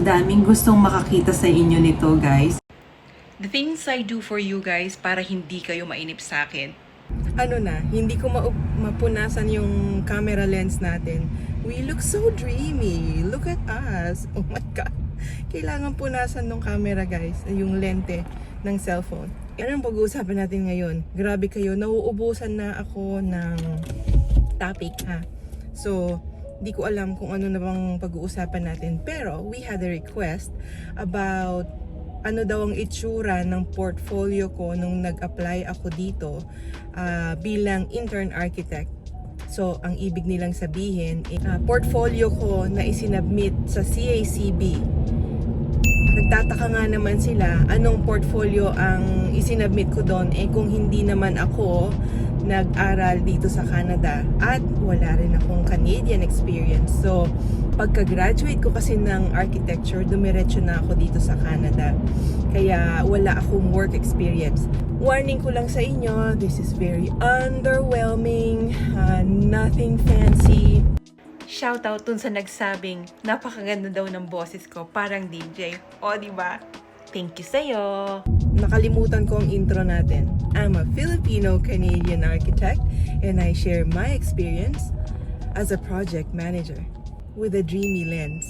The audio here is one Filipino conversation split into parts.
Daming gustong makakita sa inyo nito, guys. The things I do for you guys para hindi kayo mainip sa akin. Hindi ko mapunasan yung camera lens natin. We look so dreamy. Look at us. Oh my God. Kailangan punasan ng camera, guys. Yung lente ng cellphone. Ano ang pag-uusapan natin ngayon? Grabe kayo, nauubusan na ako ng topic, ha? So, di ko alam kung ano na bang pag-uusapan natin. Pero, we had a request about ano daw ang itsura ng portfolio ko nung nag-apply ako dito bilang intern architect. So, ang ibig nilang sabihin, portfolio ko na isinabmit sa CACB. Nagtataka nga naman sila, anong portfolio ang isinabmit ko doon kung hindi naman ako nag-aral dito sa Canada at wala rin akong Canadian experience. So, pagka-graduate ko kasi ng architecture, dumiretso na ako dito sa Canada. Kaya wala akong work experience. Warning ko lang sa inyo, this is very underwhelming, nothing fancy. Shoutout dun sa nagsabing napakaganda daw ng boses ko, parang DJ. O, diba? Thank you sa'yo! Nakalimutan ko ang intro natin. I'm a Filipino-Canadian architect and I share my experience as a project manager with a dreamy lens.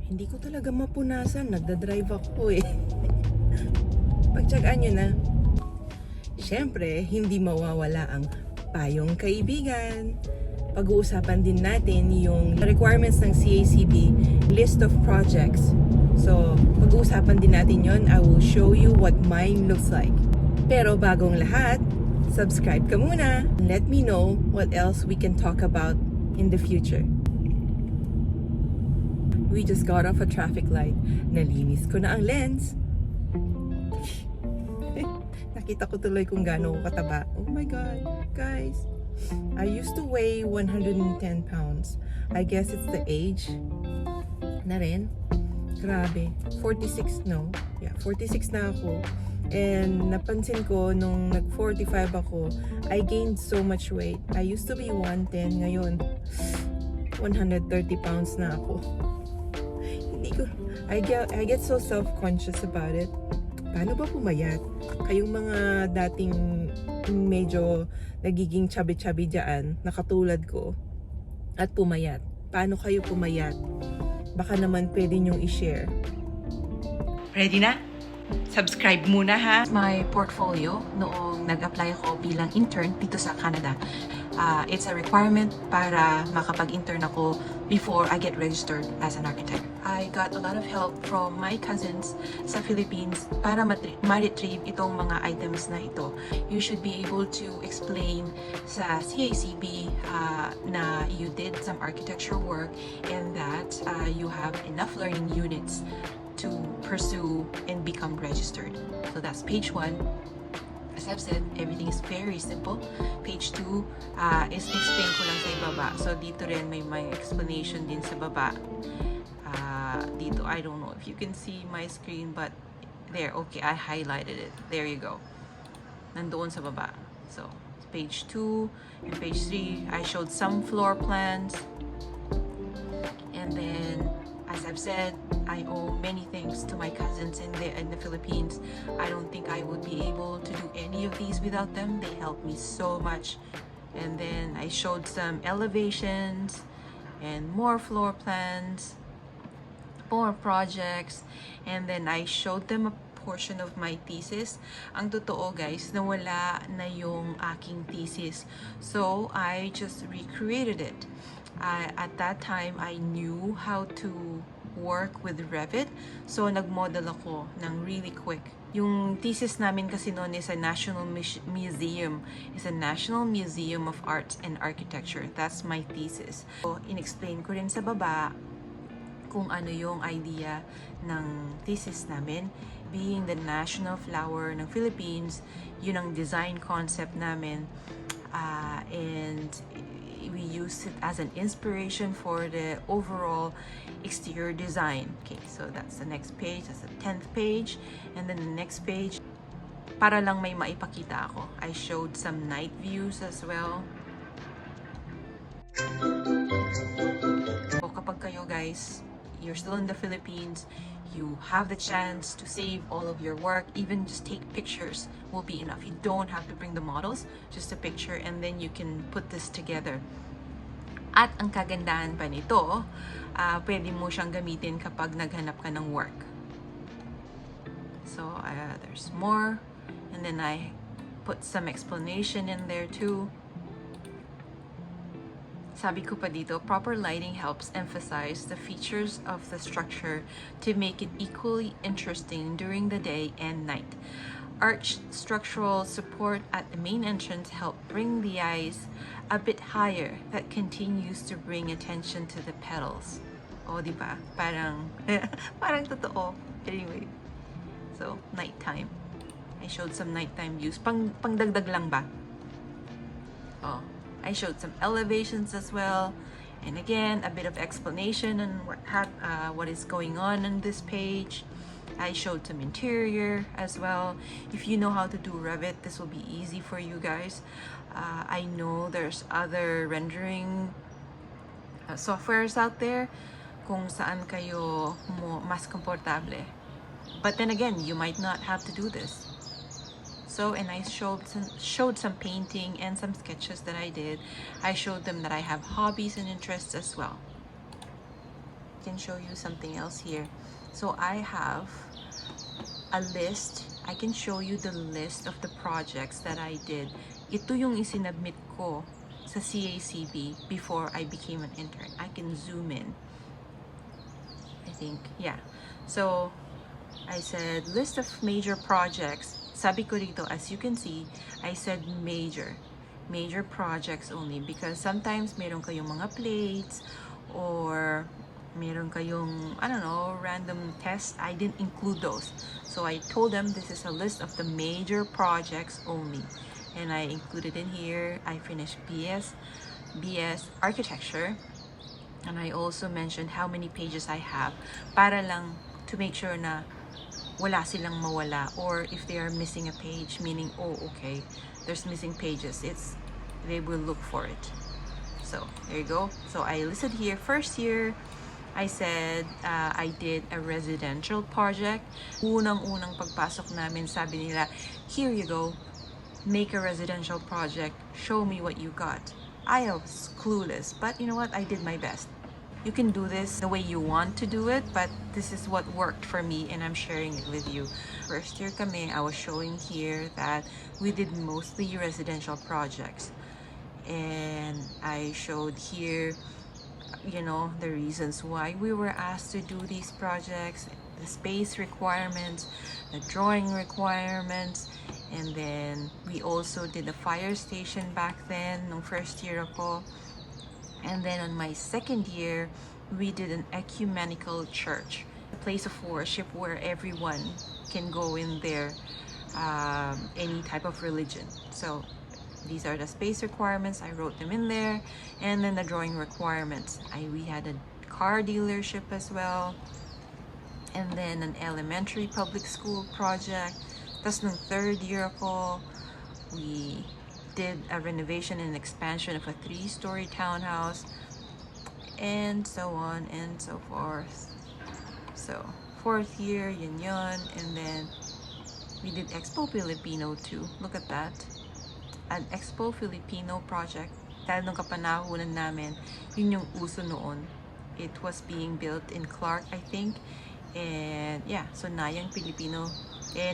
Hindi ko talaga mapunasan, nagdadrive ako eh. Pagtsagaan nyo na. Siyempre, hindi mawawala ang payong kaibigan. Pag-uusapan din natin yung requirements ng CACB, list of projects. So, pag-uusapan din natin yon. I will show you what mine looks like. Pero bagong lahat, subscribe ka muna. Let me know what else we can talk about in the future. We just got off a traffic light. Nalinis ko na ang lens. Nakita ko tuloy kung gaano ko kataba. Oh my God, guys. I used to weigh 110 pounds. I guess it's the age na rin. Grabe. 46 na ako. And napansin ko nung nag-45 ako, I gained so much weight. I used to be 110. Ngayon, 130 pounds na ako. I get so self-conscious about it. Paano ba pumayat? Kayong mga dating medyo nagiging chubby-chubby dyan, na katulad ko, at pumayat. Paano kayo pumayat? Baka naman pwede nyong i-share. Ready na? Subscribe muna ha! My portfolio noong nag-apply ako bilang intern dito sa Canada. It's a requirement para makapag-intern ako before I get registered as an architect. I got a lot of help from my cousins sa Philippines para ma-retrieve itong mga items na ito. You should be able to explain sa CACB na you did some architecture work and that you have enough learning units to pursue and become registered. So that's page 1. As I've said, everything is very simple. Page 2 is explain ko lang sa ibaba. So dito rin may explanation din sa baba. Dito, I don't know if you can see my screen, but there, okay, I highlighted it. There you go. Nandoon sa baba. So page 2 and page 3, I showed some floor plans. And then, as I've said, I owe many things to my cousins in the Philippines. I don't think I would be able to do any of these without them. They helped me so much. And then I showed some elevations and more floor plans, more projects, and then I showed them a portion of my thesis. Ang totoo guys, nawala na yung aking thesis. So I just recreated it. At that time, I knew how to work with Revit. So, nag-model ako ng really quick. Yung thesis namin kasi noon is a national museum. It's a National Museum of Arts and Architecture. That's my thesis. So, in-explain ko rin sa baba kung ano yung idea ng thesis namin. Being the national flower ng Philippines, yun ang design concept namin. And we used it as an inspiration for the overall exterior design. Okay, so that's the next page. That's the 10th page. And then the next page, para lang may maipakita ako, I showed some night views as well. So kapag kayo guys guys, you're still in the Philippines, you have the chance to save all of your work, even just take pictures will be enough. You don't have to bring the models, just a picture, and then you can put this together. At ang kagandahan pa nito, pwede mo siyang gamitin kapag naghanap ka ng work. So there's more, and then I put some explanation in there too. Sabi ko pa dito, proper lighting helps emphasize the features of the structure to make it equally interesting during the day and night. Arched structural support at the main entrance help bring the eyes a bit higher. That continues to bring attention to the petals. O, di ba? Parang, parang totoo. Anyway, so, nighttime. I showed some nighttime views. Pangdagdag lang ba? Oh. I showed some elevations as well, and again a bit of explanation on what is going on this page. I showed some interior as well. If you know how to do Revit, this will be easy for you guys. I know there's other rendering softwares out there kung saan kayo mas komportable, but then again, you might not have to do this. So, and I showed some painting and some sketches that I did. I showed them that I have hobbies and interests as well. I can show you something else here. So I have a list. I can show you the list of the projects that I did. Ito yung isinabmit ko sa CACB before I became an intern. I can zoom in. I think, yeah. So I said list of major projects. Sabi ko dito, as you can see, I said major projects only, because sometimes meron kayong mga plates or meron kayong, I don't know, random tests. I didn't include those. So I told them this is a list of the major projects only. And I included in here, I finished BS architecture. And I also mentioned how many pages I have para lang to make sure na wala silang mawala, or if they are missing a page, meaning, oh, okay, there's missing pages, they will look for it. So there you go. So I listed here, first year, I said I did a residential project. Unang-unang pagpasok namin, sabi nila, here you go, make a residential project, show me what you got. I was clueless, but you know what, I did my best. You can do this the way you want to do it, but this is what worked for me and I'm sharing it with you. First year kami, I was showing here that we did mostly residential projects. And I showed here, you know, the reasons why we were asked to do these projects, the space requirements, the drawing requirements, and then we also did a fire station back then, nung first year ako. And then on my second year, we did an ecumenical church, a place of worship where everyone can go in there, any type of religion. So these are the space requirements. I wrote them in there. And then the drawing requirements. We had a car dealership as well. And then an elementary public school project. Tapos nung third year ako, we did a renovation and expansion of a 3-story townhouse, and so on and so forth. So fourth year, yun, and then we did Expo Filipino too. Look at that, an Expo Filipino project. Dahil nung kapanahunan namin, yun yung uso noon. It was being built in Clark, I think, and yeah, so Nayang Filipino,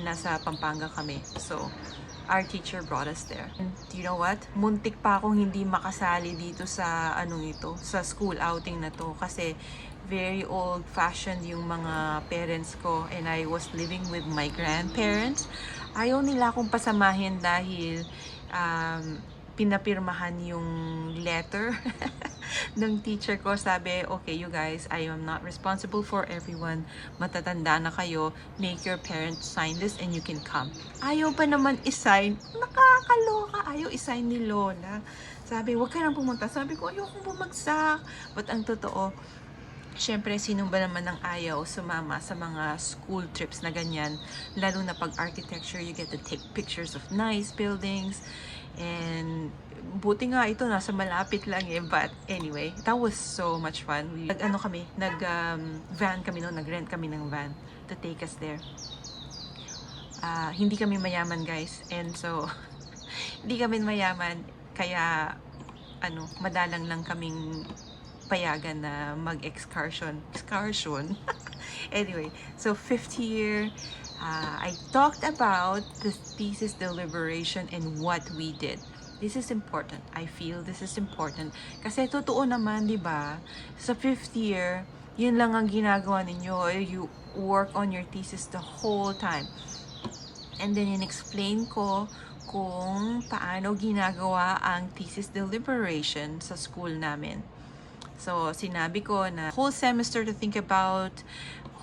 nasa Pampanga kami. So our teacher brought us there. And do you know what? Muntik pa akong hindi makasali dito sa sa school outing na to, kasi very old-fashioned yung mga parents ko, and I was living with my grandparents. Ayaw nila akong pasamahin dahil pinapirmahan yung letter ng teacher ko. Sabi, okay, you guys, I am not responsible for everyone. Matatanda na kayo. Make your parents sign this and you can come. Ayaw pa naman isign. Nakakaloka. Ayaw isign ni Lola. Sabi, wag ka nang pumunta. Sabi ko, ayaw kong bumagsak. But ang totoo, syempre, sino ba naman ang ayaw sumama sa mga school trips na ganyan? Lalo na pag architecture, you get to take pictures of nice buildings and Buti nga ito, nasa malapit lang eh. But anyway, that was so much fun. Van kami noon, nag-rent kami ng van to take us there. Hindi kami mayaman, guys. And so, hindi kami mayaman. Kaya, madalang lang kaming payagan na mag-excursion. Anyway, so 5th year, I talked about the thesis deliberation and what we did. This is important. I feel this is important. Kasi totoo naman, di ba? Sa 5th year, yun lang ang ginagawa ninyo. You work on your thesis the whole time. And then, in-explain ko kung paano ginagawa ang thesis deliberation sa school namin. So, sinabi ko na whole semester to think about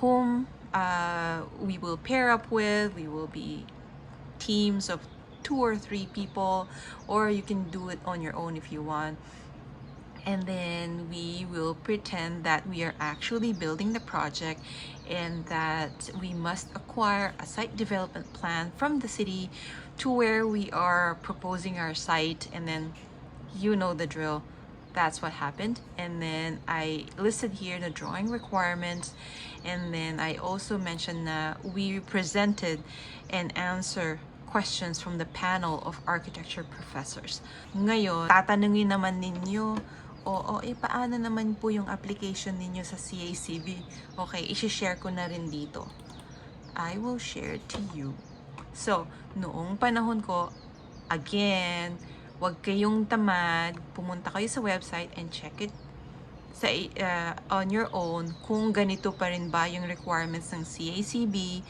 whom we will pair up with. We will be teams of 2 or 3 people, or you can do it on your own if you want. And then we will pretend that we are actually building the project and that we must acquire a site development plan from the city to where we are proposing our site. And then you know the drill. That's what happened. And then I listed here the drawing requirements, and then I also mentioned that we presented and answer questions from the panel of architecture professors. Ngayon, tatanungin naman ninyo, paano naman po yung application ninyo sa CACB? Okay, isi-share ko na rin dito. I will share it to you. So, noong panahon ko, again, wag kayong tamad, pumunta kayo sa website and check it on your own kung ganito pa rin ba yung requirements ng CACB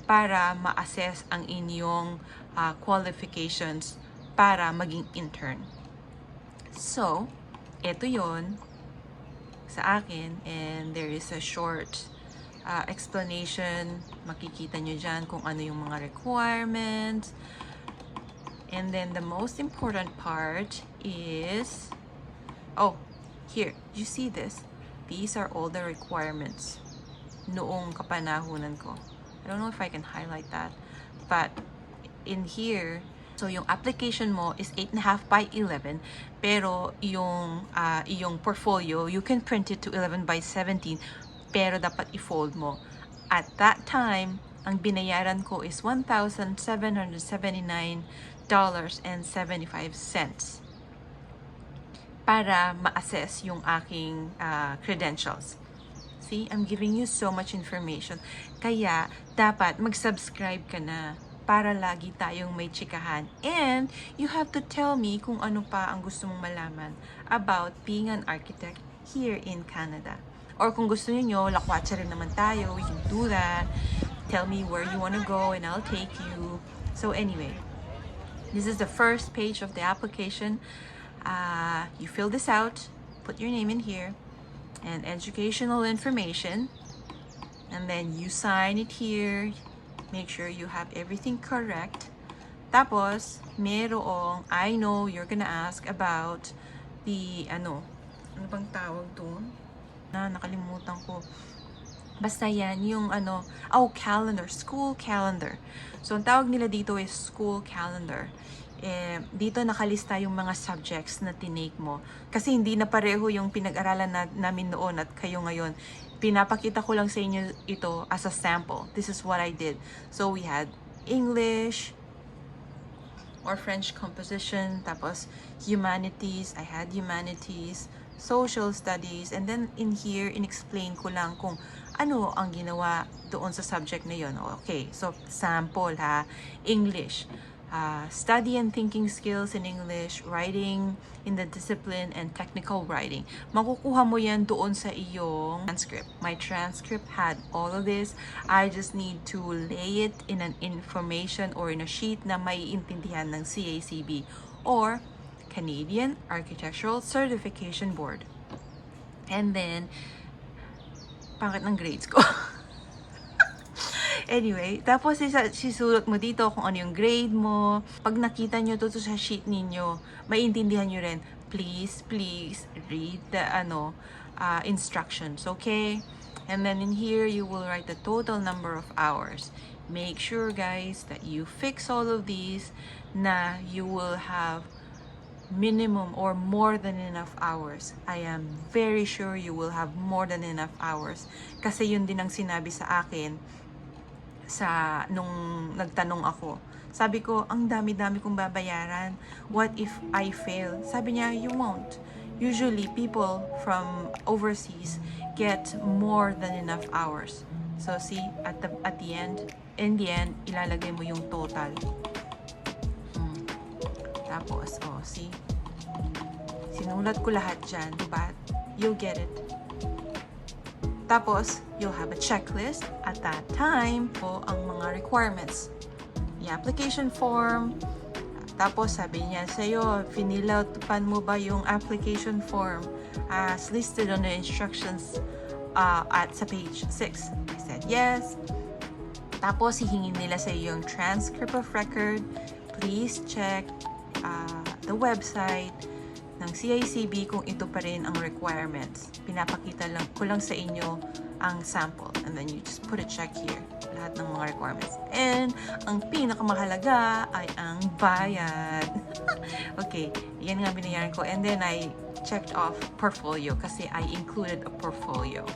para ma-assess ang inyong qualifications para maging intern. So, ito yon sa akin, and there is a short explanation. Makikita nyo dyan kung ano yung mga requirements. And then the most important part is, here, you see this? These are all the requirements noong kapanahunan ko. I don't know if I can highlight that, but in here, so yung application mo is 8.5 by 11, pero yung portfolio, you can print it to 11 by 17, pero dapat i-fold mo. At that time, ang binayaran ko is $1,779.75 para ma-assess yung aking credentials. See, I'm giving you so much information. Kaya, dapat mag-subscribe ka na para lagi tayong may chikahan. And you have to tell me kung ano pa ang gusto mong malaman about being an architect here in Canada. Or kung gusto niyo, lakwatsa rin naman tayo, we can do that. Tell me where you want to go and I'll take you. So anyway, this is the first page of the application. You fill this out, put your name in here, and educational information. And then you sign it here. Make sure you have everything correct. Tapos, merong, I know you're gonna ask about the, ano bang tawag doon? Nakalimutan ko. Basta yan, yung calendar, school calendar. So, ang tawag nila dito is school calendar. Dito nakalista yung mga subjects na tinake mo. Kasi hindi na pareho yung pinag-aralan namin noon at kayo ngayon. Pinapakita ko lang sa inyo ito as a sample. This is what I did. So, we had English or French composition, tapos humanities, I had humanities, social studies, and then in here, in-explain ko lang kung ano ang ginawa doon sa subject na yun. Okay, so sample ha, English. Study and thinking skills in English, writing in the discipline, and technical writing. Makukuha mo yan doon sa iyong transcript. My transcript had all of this. I just need to lay it in an information or in a sheet na maiintindihan ng CACB or Canadian Architectural Certification Board. And then, pangit ng grades ko. Anyway, tapos sisulot mo dito kung ano yung grade mo. Pag nakita nyo to sa sheet ninyo, maiintindihan nyo rin, please read the instructions, okay? And then in here, you will write the total number of hours. Make sure, guys, that you fix all of these na you will have minimum or more than enough hours. I am very sure you will have more than enough hours. Kasi yun din ang sinabi sa akin nung nagtanong ako. Sabi ko, ang dami-dami kong babayaran. What if I fail? Sabi niya, you won't. Usually, people from overseas get more than enough hours. So, see, in the end, ilalagay mo yung total. Tapos, see, sinulat ko lahat dyan, diba? You'll get it. Tapos, you'll have a checklist at that time po ang mga requirements. The application form. Tapos, sabi niya sa'yo, finilautan mo ba yung application form as listed on the instructions sa page 6? I said, yes. Tapos, hihingin nila sa'yo yung transcript of record. Please check the website ng CICB kung ito pa rin ang requirements. Pinapakita ko lang sa inyo ang sample. And then you just put a check here. Lahat ng mga requirements. And ang pinakamahalaga ay ang bayad. Okay, yan nga binayaran ko. And then I checked off portfolio kasi I included a portfolio.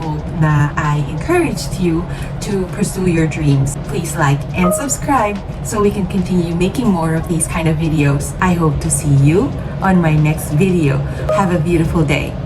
Hope na I encouraged you to pursue your dreams. Please like and subscribe so we can continue making more of these kind of videos. I hope to see you on my next video. Have a beautiful day.